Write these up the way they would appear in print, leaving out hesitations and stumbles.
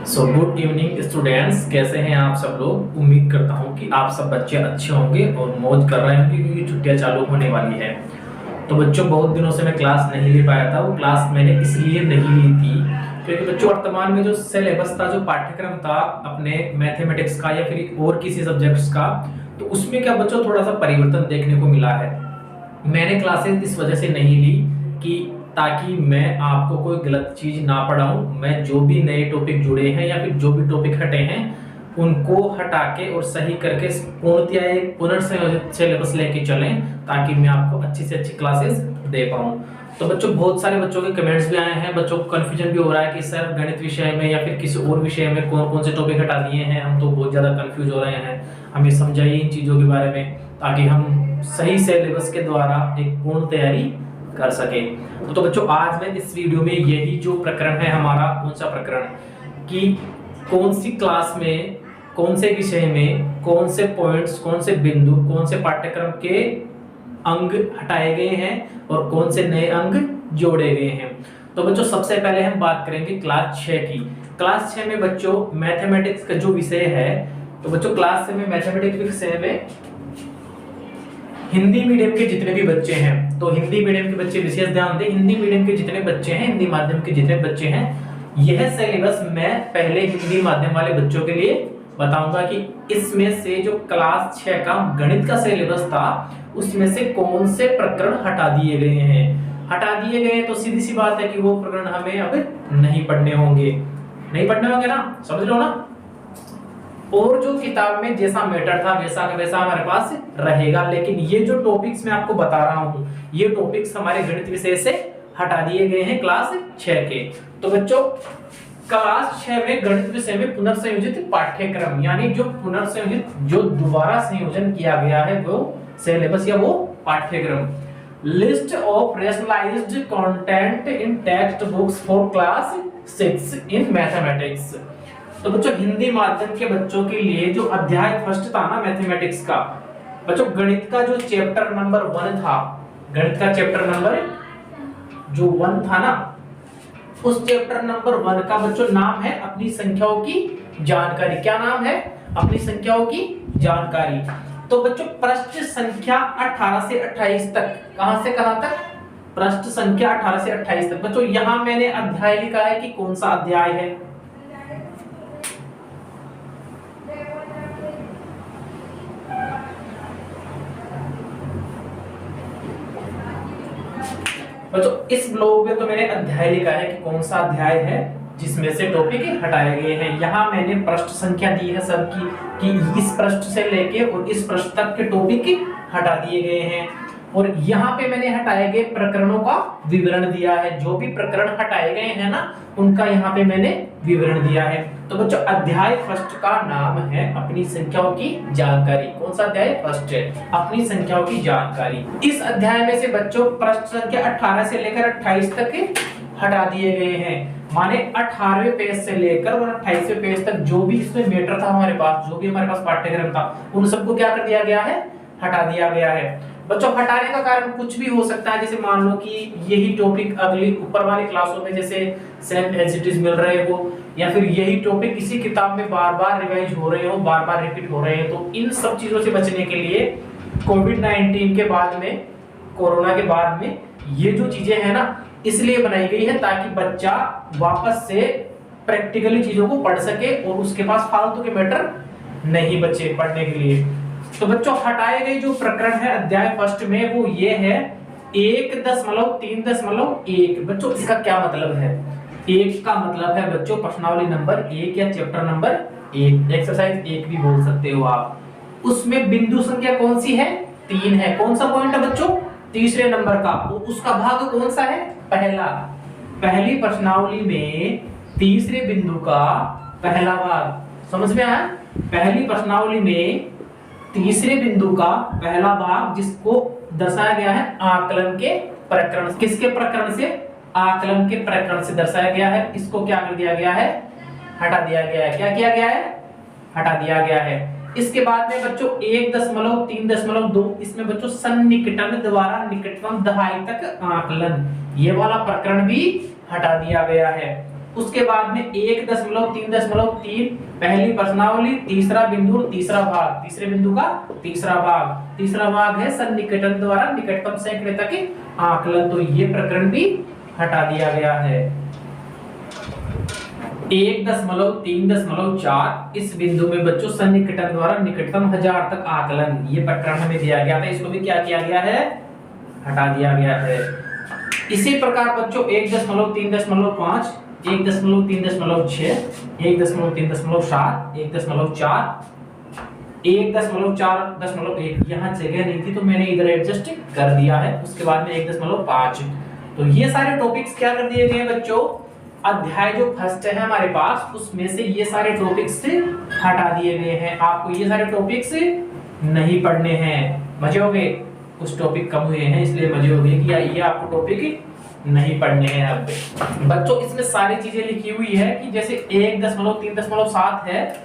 Good evening students, कैसे हैं आप सब लोग। उम्मीद करता हूं कि आप सब बच्चे अच्छे होंगे और मौज कर रहे होंगे क्योंकि छुट्टियां चालू होने वाली है। तो बच्चों, बहुत दिनों से मैं क्लास नहीं ले पाया था। वो क्लास मैंने इसलिए नहीं ली थी क्योंकि बच्चों वर्तमान में जो सिलेबस था, जो पाठ्यक्रम था अपने मैथमेटिक्स का या फिर और किसी सब्जेक्ट्स का, तो उसमें क्या बच्चों थोड़ा सा परिवर्तन देखने को मिला है। मैंने क्लासेस इस वजह से नहीं ली कि ताकि मैं आपको कोई गलत चीज ना पढ़ाऊं। मैं जो भी नए टॉपिक जुड़े हैं या फिर जो भी टॉपिक हटे हैं उनको हटा के और सही करके पूर्णतया एक पुनर्संयोजित सिलेबस लेके चलें ताकि मैं आपको अच्छी से अच्छी क्लासेस दे पाऊं। तो बच्चों, बहुत सारे बच्चों के कमेंट्स भी आए हैं। बच्चों को कंफ्यूजन भी हो रहा है कि सर गणित विषय में या फिर किसी और विषय में कौन कौन से टॉपिक हटा दिए हैं, हम तो बहुत ज्यादा कंफ्यूज हो रहे हैं। हमें समझाइए इन चीजों के बारे में ताकि हम सही सिलेबस के द्वारा एक पूर्ण तैयारी कर सके। तो बच्चों, आज मैं इस वीडियो में यही जो प्रकरण है हमारा, कौन सा प्रकरण कि कौन सी क्लास में कौन से विषय में कौन से पॉइंट्स, कौन से बिंदु, कौन से पाठ्यक्रम के अंग हटाए गए हैं और कौन से नए अंग जोड़े गए हैं। तो बच्चों, सबसे पहले हम बात करेंगे क्लास 6 की। क्लास 6 में बच्चों मैथमेटिक्स का जो विषय है, तो बच्चों क्लास 6 में मैथमेटिक्स विषय में हिंदी मीडियम के जितने भी बच्चे हैं, तो हिंदी मीडियम के बच्चे विशेष ध्यान दें। हिंदी मीडियम के जितने बच्चे हैं, हिंदी माध्यम के जितने बच्चे हैं, यह सिलेबस मैं पहले हिंदी माध्यम वाले बच्चों के लिए बताऊंगा कि इसमें से जो क्लास 6 का गणित का सिलेबस था उसमें से कौन से प्रकरण हटा दिए गए हैं। हटा दिए गए तो सीधी सी बात है कि वो प्रकरण हमें अब नहीं पढ़ने होंगे। नहीं पढ़ने होंगे ना, समझ लो ना। और जो किताब में जैसा मैटर था वैसा का वैसा हमारे पास रहेगा। लेकिन ये जो टॉपिक्स मैं आपको बता रहा हूं, ये टॉपिक्स हमारे गणित विषय से हटा दिए गए हैं क्लास 6 के। तो बच्चों, क्लास 6 में गणित विषय में पुनर्संयोजित पाठ्यक्रम, यानी जो पुनर्संयोजित, जो दोबारा संयोजन किया गया है वो सिलेबस या वो पाठ्यक्रम। List of rationalised content in textbooks for class 6 in mathematics. तो बच्चों, हिंदी माध्यम के बच्चों के लिए जो अध्याय फर्स्ट था ना मैथमेटिक्स का, बच्चों गणित का जो चैप्टर नंबर 1 था, गणित का चैप्टर नंबर जो 1 था ना, उस चैप्टर नंबर 1 का बच्चों नाम है अपनी संख्याओं की जानकारी। क्या नाम है? अपनी संख्याओं की जानकारी। तो बच्चों पृष्ठ संख्या 18 से 28 तक, कहां से कहां तक? पृष्ठ संख्या 18 से 28 तक। बच्चों यहां मैंने अध्याय लिखा है कि कौन सा अध्याय है। बच्चों इस ब्लॉग में तो मैंने अध्याय लिखा है कि कौन सा अध्याय है जिसमें से टॉपिक हटाए गए हैं। यहाँ मैंने पृष्ठ संख्या दी है सबकी कि इस पृष्ठ से लेके और इस पृष्ठ तक के टॉपिक हटा दिए गए हैं। और यहाँ पे मैंने हटाए गए प्रकरणों का विवरण दिया है। जो भी प्रकरण हटाए गए हैं ना, उनका यहाँ पे मैंने विवरण दिया है। तो बच्चों अध्याय फर्स्ट का नाम है अपनी संख्याओं की जानकारी। कौन सा अध्याय? फर्स्ट है, अपनी संख्याओं की जानकारी। इस अध्याय में से बच्चों पृष्ठ संख्या 18 से लेकर 28 तक हटा दिए गए हैं। माने 18वें पेज से लेकर और 28वें पेज तक जो भी इसमें मैटर था हमारे पास, जो भी हमारे पास पाठ्यक्रम था, उन सबको क्या कर दिया गया है? हटा दिया गया है। बच्चों हटाने का कारण कुछ भी हो सकता है। जैसे मान लो कि यही टॉपिक अगली ऊपर वाली क्लासों में जैसे सेम एज इट इज मिल रहे हो, या फिर यही टॉपिक इसी किताब में बार बार रिवाइज हो रहे हो, बार बार रिपीट हो रहे हैं। तो इन सब चीजों से बचने के लिए कोविड-19 के बाद में, कोरोना के बाद में ये जो चीजें हैं ना, इसलिए बनाई गई है ताकि बच्चा वापस से प्रैक्टिकली चीजों को पढ़ सके और उसके पास फालतू के मैटर नहीं बचे पढ़ने के लिए। तो बच्चों हटाए गए जो प्रकरण है अध्याय फर्स्ट में, वो ये है 1.3.1। बच्चों इसका क्या मतलब है? 1 का मतलब है बच्चों प्रश्नावली नंबर 1 या चैप्टर नंबर 1, एक्सरसाइज 1 भी बोल सकते हो आप। उसमें बिंदु संख्या कौन सी है? 3 है। कौन सा पॉइंट है बच्चों? तीसरे नंबर का। उसका भाग कौन सा है? पहला। पहली प्रश्नावली में तीसरे बिंदु का पहला भाग। समझ में आया? पहली प्रश्नावली में तीसरे बिंदु का पहला भाग जिसको दर्शाया गया है आकलन के प्रकरण। किसके प्रकरण से? आकलन के प्रकरण से दर्शाया गया है। इसको क्या कर दिया गया है? हटा दिया गया है। क्या किया गया है? हटा दिया गया है। इसके बाद में बच्चों 1.3.2, इसमें बच्चों सन्निकटन द्वारा निकटतम दहाई तक आकलन, ये वाला प्रकरण भी हटा दिया गया है। उसके बाद में 1.3.3 पहली प्रश्नावली, तीसरा बिंदु और तीसरा भाग, तीसरे बिंदु का तीसरा भाग है सन्निकटन द्वारा निकटतम सैकड़े तक आकलन। तो ये प्रकरण भी हटा दिया गया है। 1.3.4 इस बिंदु में बच्चों सन्निकटन द्वारा निकटतम 1000 तक आकलन, ये प्रकरण हमें दिया गया था, इसको भी क्या किया गया है, हटा दिया गया है। इसी प्रकार बच्चों 1.3.5, 1.3.6, 1.3.7, 1.4, 1.4.1 यहाँ जगह नहीं थी तो मैंने इधर एडजस्ट कर दिया है। उसके बाद में 1.5। तो ये सारे टॉपिक्स क्या कर दिए गए हैं बच्चों, अध्याय जो फर्स्ट है हमारे पास उसमें से ये सारे टॉपिक्स हटा दिए गए हैं। आपको ये सारे टॉपिक्स नहीं पढ़ने हैं। मजे हो गए, कुछ टॉपिक कम हुए हैं इसलिए मजे हो गए कि ये आपको टॉपिक नहीं पढ़ने हैं। अब बच्चों इसमें सारी चीजें लिखी हुई है कि जैसे 1.3.7 है,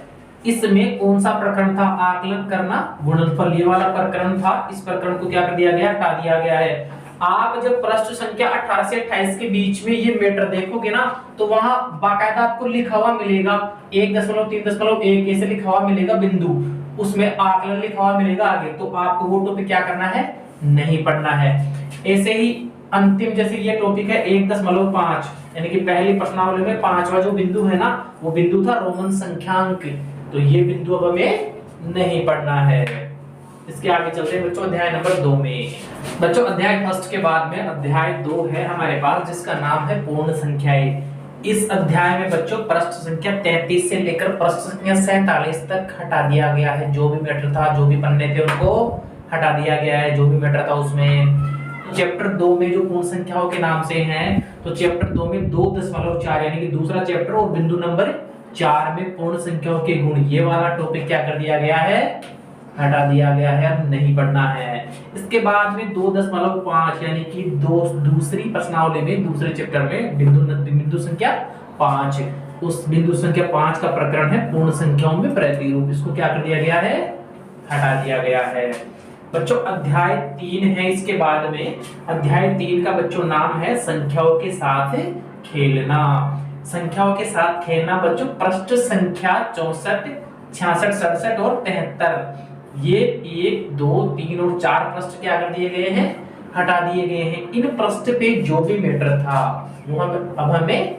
इसमें कौन सा प्रकरण था, आकलन करना गुणनफल, ये वाला प्रकरण था। इस प्रकरण को क्या कर दिया गया, हटा दिया गया है। आप जब प्रश्न संख्या 18 से 28 के बीच में ये मैटर देखोगे ना तो वहां बाकायदा आपको लिखा हुआ मिलेगा 1.3.1 ऐसे लिखा हुआ मिलेगा बिंदु, उसमें आकलन लिखा हुआ मिलेगा आगे। तो आपको वो टॉपिक क्या करना है, नहीं पढ़ना है। ऐसे ही अंतिम जैसे ये टॉपिक है 1.5 यानी कि पहली प्रश्नावली में पांचवा जो बिंदु है ना वो बिंदु था रोमन संख्यांक, तो ये बिंदु अब हमें नहीं पढ़ना है। इसके आगे चलते हैं बच्चों अध्याय नंबर 2 में। बच्चों अध्याय फर्स्ट के बाद में अध्याय 2 है हमारे पास जिसका नाम है पूर्ण संख्याएं। इस अध्याय में बच्चों प्रश्न संख्या 33 से लेकर प्रश्न संख्या 47 तक हटा दिया गया है। जो भी मैटर था, जो भी पन्ने थे उनको हटा दिया गया है। जो भी मैटर था उसमें चैप्टर 2 में जो पूर्ण संख्याओं के नाम से हैं, तो चैप्टर 2 में 2.4 यानी कि दूसरा चैप्टर और बिंदु नंबर 4 में पूर्ण संख्याओं के गुण, ये वाला टॉपिक क्या कर दिया गया है, हटा दिया गया है, अब नहीं पढ़ना है। इसके बाद में 2.5 यानी कि दूसरी प्रश्नावली में दूसरे चैप्टर में बिंदु संख्या 5, उस बिंदु संख्या 5 का प्रकरण है पूर्ण संख्याओं में प्रतिरूप, इसको क्या कर दिया गया है, हटा दिया गया है। बच्चों अध्याय 3 है, इसके बाद में अध्याय 3 का बच्चों नाम है संख्याओं के साथ खेलना। संख्याओं के साथ खेलना बच्चों पृष्ठ संख्या 64, 66, 67 और 73 ये 1, 2, 3 और 4 पृष्ठ क्या कर दिए गए हैं, हटा दिए गए हैं। इन पृष्ठ पे जो भी मैटर था वो अब हमें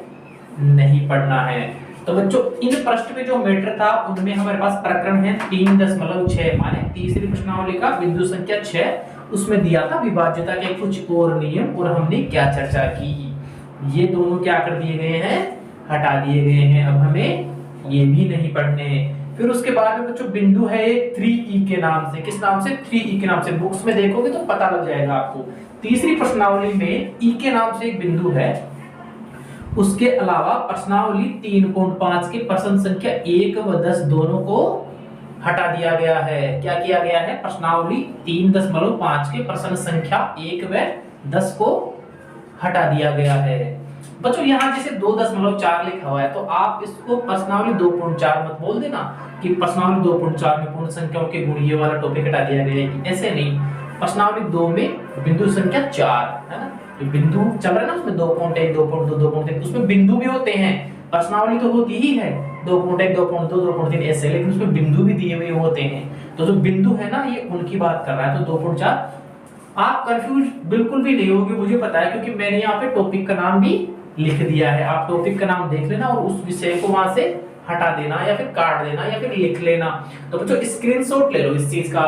नहीं पढ़ना है। तो बच्चों इन पृष्ठ पे जो मैटर था उनमें हमारे पास प्रकरण है 3.6 माने तीसरी प्रश्नावली का बिंदु संख्या 6, उसमें दिया था विभाज्यता के कुछ और नियम और हमने क्या चर्चा की। ये दोनों क्या कर दिए गए हैं, हटा दिए गए हैं, अब हमें ये भी नहीं पढ़ने हैं। फिर उसके बाद में बच्चों बिंदु है एक 3E के नाम से। किस नाम से, 3E के नाम से। बुक्स में देखोगे तो पता लग जाएगा आपको। तीसरी प्रश्नावली में E के नाम से एक बिंदु है। उसके अलावा प्रश्नावली 3.5 के प्रश्न संख्या 1 व 10 दोनों को हटा दिया गया है। क्या किया गया है, प्रश्नावली 3.5 के प्रश्न संख्या 1 व 10 को हटा दिया गया है। बच्चों यहाँ जैसे 2.4 लिखा हुआ है तो आप इसको प्रश्नावली 2.4 मत बोल देना कि प्रश्नावली 2.4 में पूर्ण संख्याओं के गुण, ये वाला टॉपिक हटा दिया गया है, ऐसे नहीं। प्रश्नावली 2 में बिंदु संख्या 4 है ना, तो बिंदु चल रहा है ना उसमें 2.1, 2.2, 2.3 उसमें बिंदु भी होते हैं। प्रश्नावली तो होती ही है 2.1, 2.2, 2.3 ऐसे, लेकिन उसमें बिंदु भी दिए हुए होते हैं। तो जो बिंदु है ना ये उनकी बात कर रहा है। तो 2.4 आप कंफ्यूज बिल्कुल भी नहीं होगी, मुझे पता है क्योंकि मैंने यहाँ पे टॉपिक का नाम भी लिख दिया है। आप टॉपिक का नाम देख लेना और उस विषय को वहां से हटा देना या फिर काट देना या फिर लिख लेना। तो बच्चों स्क्रीनशॉट ले लो इस चीज का।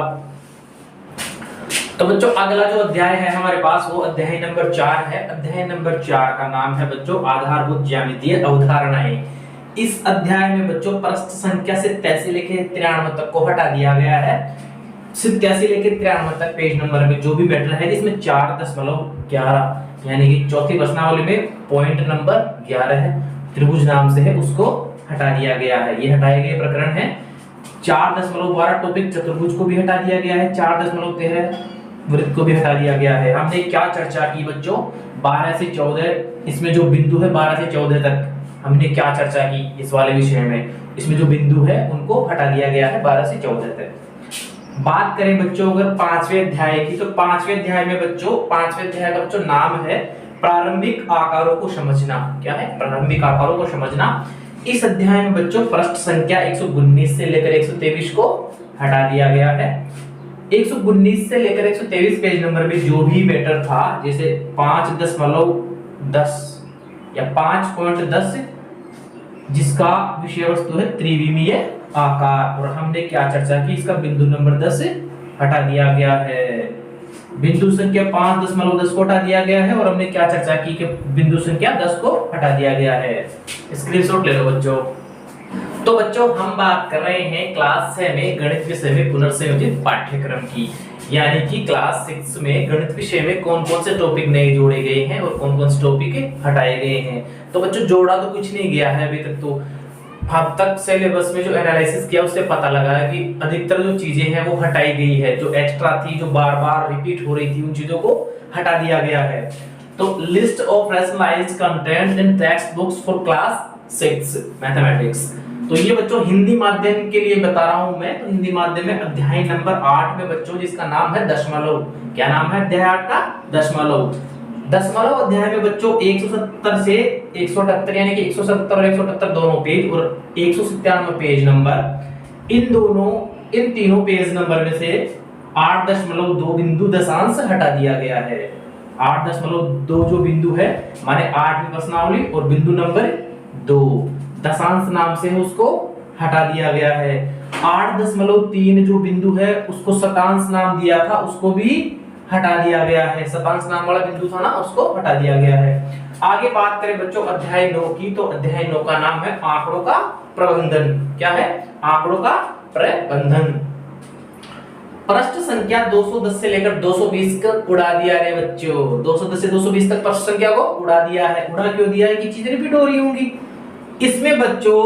तो बच्चों अगला जो अध्याय है हमारे पास वो अध्याय नंबर 4 है। अध्याय नंबर 4 का नाम है बच्चों आधारभूत ज्यामितीय अवधारणाएं। इस अध्याय में बच्चों प्रश्न संख्या 87 लेके 93 तक को हटा दिया गया है। 87 लेके 93 तक पेज नंबर में जो भी मैटर है जिसमें 4.11 यानी कि चौथी प्रश्नावली में पॉइंट नंबर 11 है, त्रिभुज नाम से है, उसको हटा दिया गया है। ये हटाए गए प्रकरण है। 4.12 टॉपिक चतुर्भुज को भी हटा दिया गया है। 4.13 वृत्त को भी हटा दिया गया है। हमने क्या चर्चा की बच्चों, 12 से 14 इसमें जो बिंदु है 12 से 14 तक हमने क्या चर्चा की इस वाले विषय में। इसमें जो बिंदु है उनको हटा दिया गया है 12 से 14 तक। बात करें बच्चों अगर 5वें अध्याय की, तो 5वें अध्याय में बच्चों 5वें अध्याय का बच्चों नाम है प्रारंभिक आकारों को समझना। क्या है? प्रारंभिक आकारों को समझना। इस अध्याय में बच्चों पृष्ठ संख्या 119 से लेकर 123 को हटा दिया गया है। 119 से लेकर 123 पेज नंबर में जो भी मैटर था, जैसे 5.10 या 5.10 जिसका विषय वस्तु है त्रिविमीय आकार, और हमने क्या चर्चा की, इसका बिंदु नंबर 10 हटा दिया गया है। बिंदु संख्या 5.10 को हटा दिया गया है, और हमने क्या चर्चा की कि बिंदु संख्या 10 को हटा दिया गया है। स्क्रीनशॉट ले लो बच्चों। तो बच्चों हम बात कर रहे हैं क्लास 6 में गणित विषय में पुनर्संयोजित पाठ्यक्रम की, यानी कि क्लास 6 में गणित विषय में कौन कौन से टॉपिक नए जोड़े गए हैं और कौन कौन से टॉपिक हटाए गए हैं। तो बच्चों जोड़ा तो कुछ नहीं गया है अभी तक, तो अब तक सिलेबस में जो एनालिसिस किया उससे पता लगा है कि अधिकतर जो चीजें हैं वो हटाई गई है, जो एक्स्ट्रा थी, जो बार बार रिपीट हो रही थी, उन चीजों को हटा दिया गया है। तो list of rationalised content in textbooks for class 6 mathematics. तो ये बच्चों हिंदी माध्यम के लिए बता रहा हूं मैं। तो हिंदी माध्यम में अध्याय नंबर 8 में बच्चों जिसका नाम है दशमलव। क्या नाम है अध्याय 8 का? दशमलव। दशमलव अध्याय में बच्चों 170 से 178 यानी कि 170 और 178 दोनों पेज और 197 पेज नंबर, इन तीनों पेज नंबर में से 8.2 बिंदु दशांश हटा दिया गया है। 8.2 जो बिंदु है माने 8वीं प्रश्नावली और बिंदु नंबर 2 दशांश नाम से है उसको हटा दिया गया है। 8.3 जो बिंदु है उसको शतांश नाम दिया था, उसको भी हटा दिया गया है। शतांश नाम वाला बिंदु था ना, उसको हटा दिया गया है। आगे बात करें बच्चों अध्याय 9 की, तो अध्याय 9 का नाम है आंकड़ों का प्रबंधन। क्या है? आंकड़ों का प्रबंधन। प्रश्न संख्या 210 से लेकर 220 तक उड़ा दिया है बच्चों। 210 से 220 तक प्रश्न संख्या को उड़ा दिया है। उड़ा क्यों दिया है कि चीजें रिपीट हो रही होंगी। इसमें बच्चों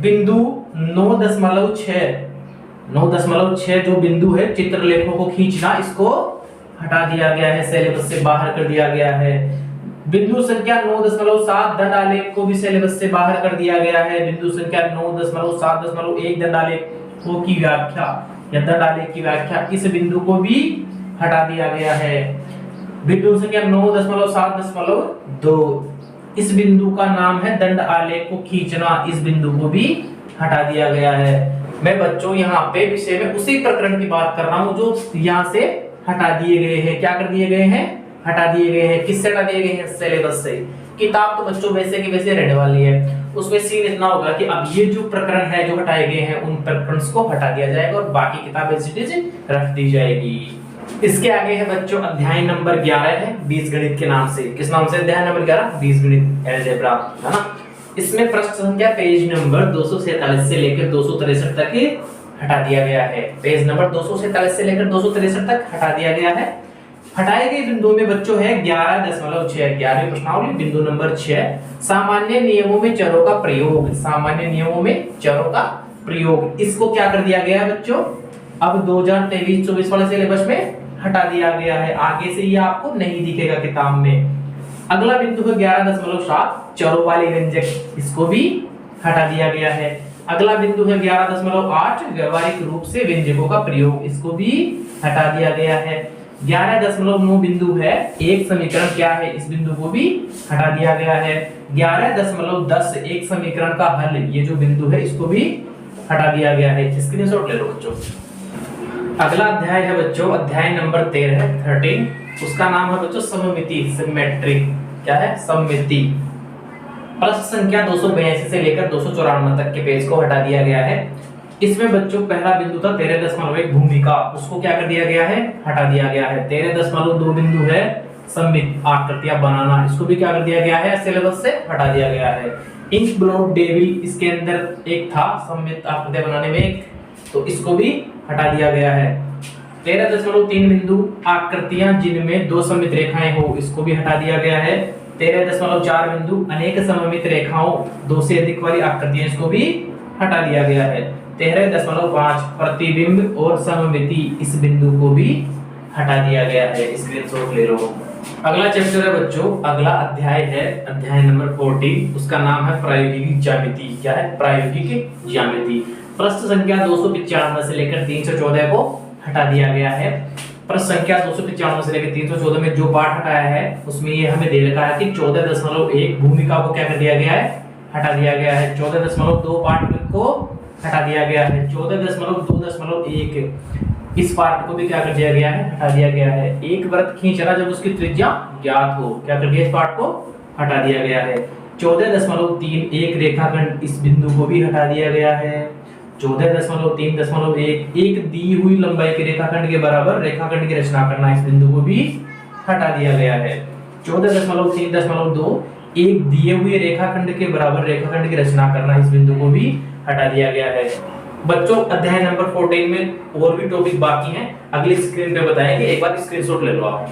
बिंदु 9.6 जो बिंदु है चित्रलेखों को खींचना, इसको हटा दिया गया है, सिलेबस से बाहर कर दिया गया है। बिंदु संख्या 9.7 दंड आलेख को भी सिलेबस से बाहर कर दिया गया है। बिंदु संख्या 9.7.1 दंड आलेखों की व्याख्या या दंड आलेख की व्याख्या, इस बिंदु को भी हटा दिया गया है। बिंदु संख्या 9.7.2 इस बिंदु का नाम है दंड आलेख को खींचना, इस बिंदु को भी हटा दिया गया है। मैं बच्चों यहाँ पे विषय में उसी प्रकरण की बात कर रहा हूँ जो यहाँ से हटा दिए गए हैं। क्या कर दिए गए हैं? हटा दिए गए हैं। किससे हटा दिए गए हैं? सिलेबस से। किताब तो बच्चों वैसे की वैसे रहने वाली है, उसमें सीन इतना होगा कि अब ये जो प्रकरण है जो हटाए गए हैं उन प्रकरण को हटा दिया जाएगा और बाकी किताबें रख दी जाएगी। इसके आगे है बच्चों अध्याय नंबर 11 है बीजगणित के नाम से। किस नाम से अध्याय नंबर 11? बीजगणित, अलजेब्रा, है ना। इसमें प्रश्न संख्या पेज नंबर 247 से लेकर 263 तक हटा दिया गया है। पेज नंबर 247 से लेकर 263 तक हटा दिया गया है। हटाए गए बिंदुओं में बच्चों है 11.6, 11वीं प्रश्नावली बिंदु नंबर 6 सामान्य नियमों में चरों का प्रयोग। सामान्य नियमों में चरों का प्रयोग, इसको क्या कर दिया गया है बच्चों? अब 2023-24 वाले सिलेबस में हटा दिया गया है। आगे से ये आपको नहीं दिखेगा किताब में। अगला बिंदु है 11.7 चरों वाले व्यंजक, इसको भी हटा दिया गया है। अगला बिंदु है 11.8 व्यवहारिक रूप से व्यंजकों का प्रयोग, इसको भी हटा दिया गया है। 11.9 बिंदु है एक समीकरण क्या है, इस बिंदु को भी हटा दिया गया है। 11.10 एक समीकरण का हल, ये जो बिंदु है इसको भी हटा दिया गया है। स्क्रीनशॉट ले लो बच्चों। अगला अध्याय है बच्चों अध्याय नंबर 13, उसका नाम है बच्चों सममिति, सिमेट्री। क्या है? सममिति। प्रश्न संख्या 282 से लेकर 294 तक के पेज को हटा दिया गया है। इसमें बच्चों पहला बिंदु था 13.1 भूमिका, उसको क्या कर दिया गया है? हटा दिया गया है। 13.2 बिंदु है सममित आकृतियां बनाना, इसको भी क्या कर दिया गया है? सिलेबस से हटा दिया गया है। इंक ब्लॉट डेविल, इसके अंदर एक था सममित आकृतियां बनाने में एक, तो इसको भी हटा दिया गया है। 13.3 बिंदु आकृतियां जिनमें दो सममित रेखाएं हो, इसको भी हटा दिया गया है। 13.4 बिंदु अनेक सममित रेखाओं दो से अधिक वाली आकृतियां, इसको भी हटा दिया गया है। 13.5 प्रतिबिंब और सममिति, इस बिंदु को भी हटा दिया गया है। स्क्रीनशॉट ले लो। अगला चैप्टर है बच्चों, अगला अध्याय है अध्याय नंबर 14, उसका नाम है प्रायोगिक ज्यामिति। क्या है? प्रायोगिक ज्यामिति। प्रश्न संख्या 295 से लेकर 314 को हटा दिया गया है। प्रश्न संख्या 295 से लेकर 314 में जो पाठ हटाया है उसमें ये हमें दे रखा है कि 14.1 भूमिका को क्या कर दिया गया है, हटा दिया गया है। 14.2 पार्ट को हटा दिया गया है। 14.2.1 इस पार्ट को भी क्या कर दिया गया है, हटा दिया गया है। एक वृत्त खींचना जब उसकी त्रिज्या ज्ञात हो, क्या कर दिया, इस पार्ट को हटा दिया गया है। 14.3 एक रेखाखंड, इस बिंदु को भी हटा दिया गया है। 14.3.1 एक दी हुई लंबाई के रेखाखंड के बराबर रेखाखंड की रचना करना, इस बिंदु को भी हटा दिया गया है। 14.3.2 एक दिए हुए रेखाखंड के बराबर रेखाखंड की रचना करना, इस बिंदु को भी हटा दिया गया है। बच्चों अध्याय नंबर 14 में और भी टॉपिक बाकी हैं, अगली स्क्रीन पे बताएंगे, एक बार स्क्रीनशॉट ले लो आप।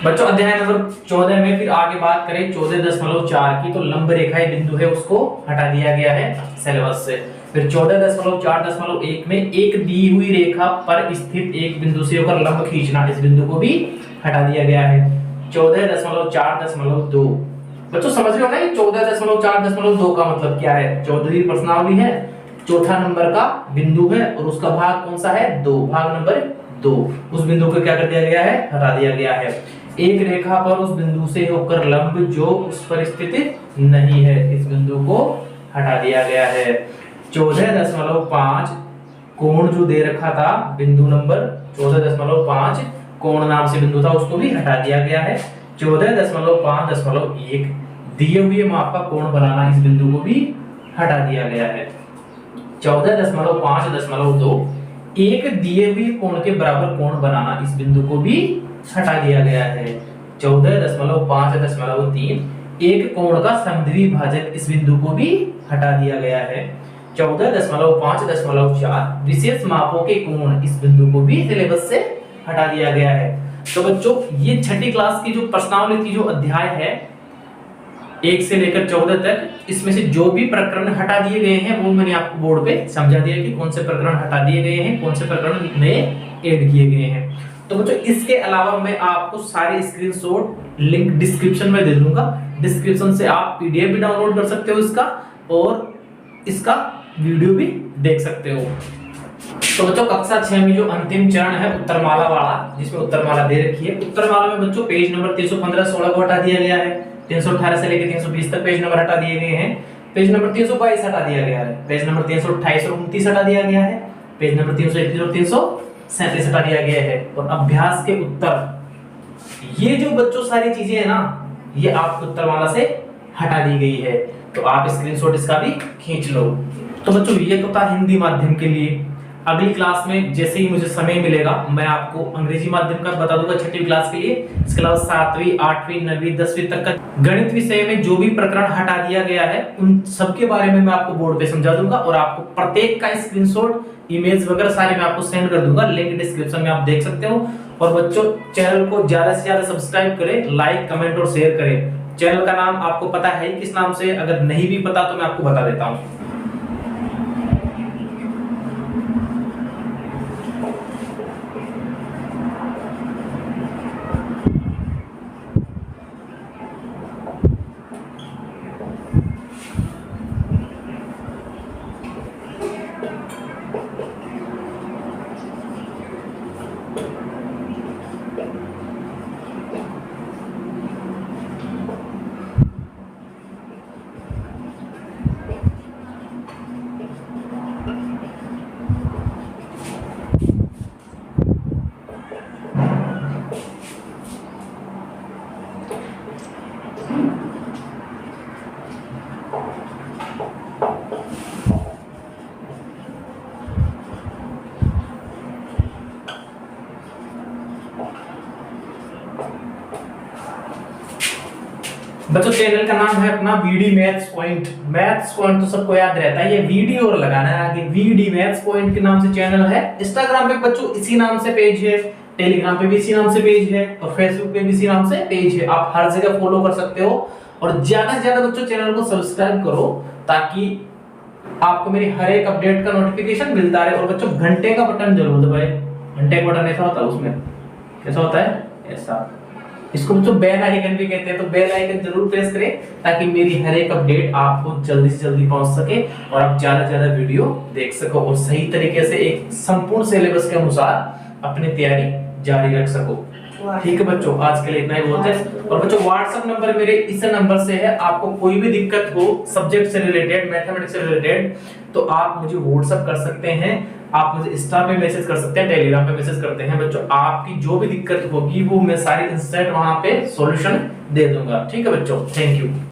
बच्चों अध्याय नंबर 14 में फिर आगे बात करें 14.4 की, तो लंब रेखाएं बिंदु है उसको हटा दिया गया है सिलेबस से। फिर 14.4.1 में एक दी हुई रेखा पर स्थित एक बिंदु से होकर लंब खींचना, इस बिंदु को भी हटा दिया गया है। 14.4.2 बच्चों समझ रहे हो ना, 14.4.2 का मतलब क्या है, चौथी प्रश्नावली है, चौथा नंबर का बिंदु है और उसका भाग कौन सा है, 2, भाग नंबर 2, उस बिंदु को क्या कर दिया गया है, हटा दिया गया है। एक रेखा पर उस बिंदु से होकर लंब जो उस पर स्थित नहीं है, इस बिंदु को हटा दिया गया है। 14.5 कोण जो दे रखा था, बिंदु नंबर 14.5 कोण नाम से बिंदु था, उसको भी हटा दिया गया है। 14.5.1 दिए हुए माप का कोण बनाना, इस बिंदु को भी हटा दिया गया है। 14.5.2 एक दिए हुए कोण के बराबर कोण बनाना, इस बिंदु को भी हटा दिया गया है। 14.5.3 एक कोण का समद्विभाजक, इस बिंदु को भी हटा दिया गया है। 14.5.4 विशेष मापों के कोण, इस बिंदु को भी सिलेबस से हटा दिया गया है। तो बच्चों ये छठी क्लास की जो प्रश्नावली थी, जो अध्याय है 1 से लेकर 14 तक, इसमें से जो भी प्रकरण हटा दिए गए हैं वो मैंने आपको बोर्ड पे समझा दिया कि कौन से प्रकरण हटा दिए गए हैं, कौन से प्रकरण नए ऐड किए गए हैं। तो बच्चों इसके अलावा मैं आपको सारे स्क्रीनशॉट लिंक डिस्क्रिप्शन में दे दूंगा, डिस्क्रिप्शन से आप पीडीएफ भी डाउनलोड कर सकते हो इसका, और इसका वीडियो भी देख सकते हो। तो बच्चों कक्षा 6 में जो अंतिम चरण है उत्तरमाला वाला, जिसमें उत्तरमाला दे रखी है, उत्तरमाला में बच्चों पेज नंबर 315-16 को हटा दिया गया है। 318 से लेकर 320 तक पेज नंबर हटा दिए गए हैं। पेज नंबर 322 हटा दिया गया है। पेज नंबर 328 और 29 हटा दिया गया है। पेज नंबर 331 और 337 हटा दिया गया है। और अभ्यास के उत्तर, ये जो बच्चों सारी चीजें है ना, ये आपको उत्तरमाला से हटा दी गई है। तो आप स्क्रीनशॉट इसका भी खींच लो। तो बच्चों ये तो था हिंदी माध्यम के लिए। अगली क्लास में जैसे ही मुझे समय मिलेगा मैं आपको अंग्रेजी माध्यम का बता दूंगा छठी क्लास के लिए। इसके अलावा 7वीं, 8वीं, 9वीं, 10वीं तक का गणित विषय में जो भी प्रकरण हटा दिया गया है उन सब के बारे में मैं आपको बोर्ड पे समझा दूंगा, और आपको प्रत्येक का स्क्रीनशॉट, इमेज वगैरह सारे मैं आपको सेंड कर दूंगा। लिंक डिस्क्रिप्शन में आप देख सकते हो। और बच्चों चैनल को ज्यादा से ज्यादा सब्सक्राइब करें, लाइक, कमेंट और शेयर करें। चैनल का नाम आपको पता है किस नाम से, अगर नहीं भी पता तो मैं आपको बता देता हूँ। बच्चों चैनल का नाम है अपना VD maths point. Maths point तो सबको याद रहता है, ये वीडी और लगाना है आगे, वीडी मैथ्स पॉइंट के नाम से चैनल है। इंस्टाग्राम पे बच्चों इसी नाम से पेज है, टेलीग्राम पे भी इसी नाम से पेज है, और फेसबुक पे भी इसी नाम से पेज है। आप हर जगह फॉलो कर सकते हो, और ज्यादा से ज्यादा बच्चों चैनल को सब्सक्राइब करो ताकि आपको मेरी हर एक अपडेट का नोटिफिकेशन मिलता रहे। और बच्चों घंटे का बटन जरूर दबाएं। घंटे का बटन ऐसा होता है, उसमें कैसा होता है, ऐसा, इसको बच्चों बेल आइकन भी कहते हैं। तो बेल आइकन जरूर प्रेस करें ताकि मेरी हर एक अपडेट आपको जल्दी से जल्दी पहुंच सके और आप ज्यादा से ज्यादा वीडियो देख सको और सही तरीके से एक संपूर्ण सिलेबस के अनुसार अपनी तैयारी जारी रख सको। ठीक है बच्चों, आज के लिए इतना ही बहुत है। और बच्चों व्हाट्सएप नंबर मेरे इस नंबर से है, आपको कोई भी दिक्कत हो सब्जेक्ट से रिलेटेड, मैथमेटिक्स से रिलेटेड, तो आप मुझे व्हाट्सएप कर सकते हैं, आप मुझे इंस्टा पे मैसेज कर सकते हैं, टेलीग्राम पे मैसेज करते हैं। बच्चों आपकी जो भी दिक्कत होगी वो मैं सारी इंस्टेंट वहां पे सॉल्यूशन दे दूंगा। ठीक है बच्चों, थैंक यू।